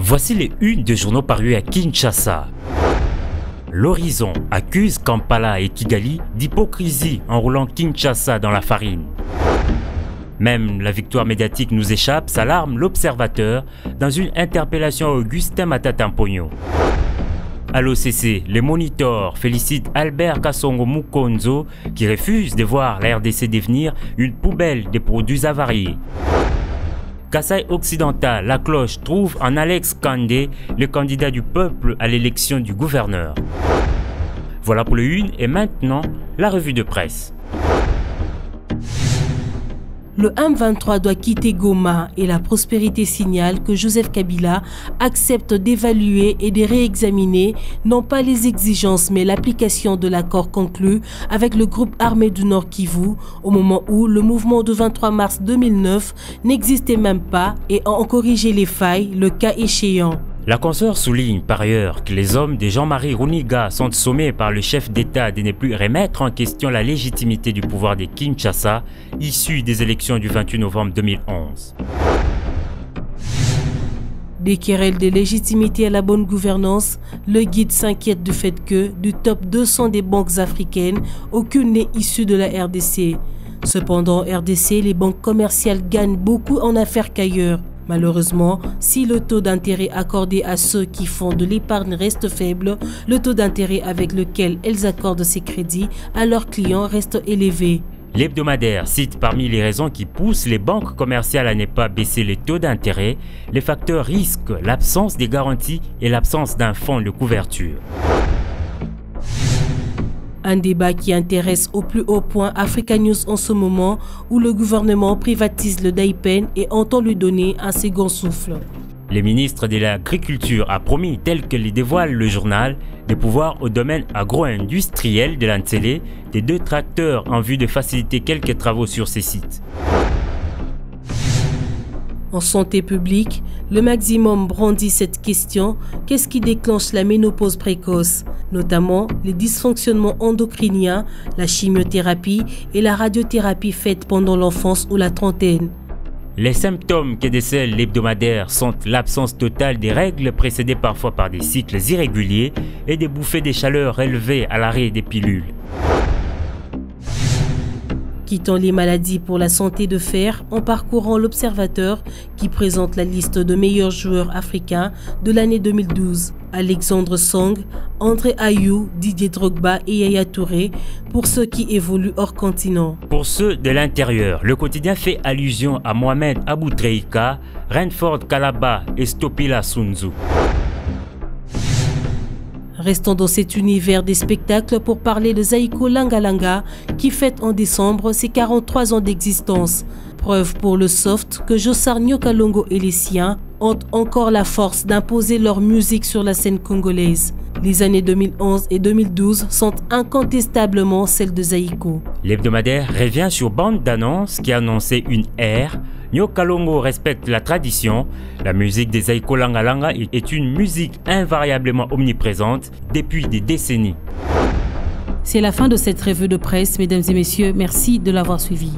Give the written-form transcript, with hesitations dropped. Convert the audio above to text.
Voici les unes des journaux parus à Kinshasa. L'Horizon accuse Kampala et Kigali d'hypocrisie en roulant Kinshasa dans la farine. Même la victoire médiatique nous échappe, s'alarme l'Observateur dans une interpellation à Augustin Matata Mponyo. À l'OCC, les moniteurs félicitent Albert Kasongo Mukonzo qui refuse de voir la RDC devenir une poubelle des produits avariés. Kasaï occidental, la cloche trouve en Alex Kandé le candidat du peuple à l'élection du gouverneur. Voilà pour le une et maintenant la revue de presse. Le M23 doit quitter Goma et la prospérité signale que Joseph Kabila accepte d'évaluer et de réexaminer non pas les exigences mais l'application de l'accord conclu avec le groupe armé du Nord Kivu au moment où le mouvement du 23 mars 2009 n'existait même pas et en corrigé les failles le cas échéant. La consoeur souligne par ailleurs que les hommes de Jean-Marie Runiga sont sommés par le chef d'État de ne plus remettre en question la légitimité du pouvoir de Kinshasa, issu des élections du 28 novembre 2011. Des querelles de légitimité à la bonne gouvernance, le guide s'inquiète du fait que, du top 200 des banques africaines, aucune n'est issue de la RDC. Cependant, RDC, les banques commerciales gagnent beaucoup en affaires qu'ailleurs. Malheureusement, si le taux d'intérêt accordé à ceux qui font de l'épargne reste faible, le taux d'intérêt avec lequel elles accordent ces crédits à leurs clients reste élevé. L'hebdomadaire cite parmi les raisons qui poussent les banques commerciales à ne pas baisser les taux d'intérêt, les facteurs risques, l'absence des garanties et l'absence d'un fonds de couverture. Un débat qui intéresse au plus haut point Africa News en ce moment où le gouvernement privatise le DAIPEN et entend lui donner un second souffle. Le ministre de l'Agriculture a promis, tel que le dévoile le journal, des pouvoirs au domaine agro-industriel de l'Antsélé des 2 tracteurs en vue de faciliter quelques travaux sur ces sites. En santé publique, le maximum brandit cette question: qu'est-ce qui déclenche la ménopause précoce? Notamment les dysfonctionnements endocriniens, la chimiothérapie et la radiothérapie faite pendant l'enfance ou la trentaine. Les symptômes que décèle l'hebdomadaire sont l'absence totale des règles précédées parfois par des cycles irréguliers et des bouffées de chaleur élevées à l'arrêt des pilules. Quittant les maladies pour la santé de fer en parcourant l'Observateur qui présente la liste de meilleurs joueurs africains de l'année 2012. Alexandre Song, André Ayou, Didier Drogba et Yaya Touré pour ceux qui évoluent hors continent. Pour ceux de l'intérieur, le quotidien fait allusion à Mohamed Aboutreika, Renford Kalaba et Stopila Sunzu. Restons dans cet univers des spectacles pour parler de Zaïko Langalanga qui fête en décembre ses 43 ans d'existence. Preuve pour le soft que Jossar Nyokalongo et les siens ont encore la force d'imposer leur musique sur la scène congolaise. Les années 2011 et 2012 sont incontestablement celles de Zaïko. L'hebdomadaire revient sur bande d'annonces qui annonçait une ère. Nyokalongo respecte la tradition. La musique des Zaïko Langalanga est une musique invariablement omniprésente depuis des décennies. C'est la fin de cette revue de presse, mesdames et messieurs. Merci de l'avoir suivi.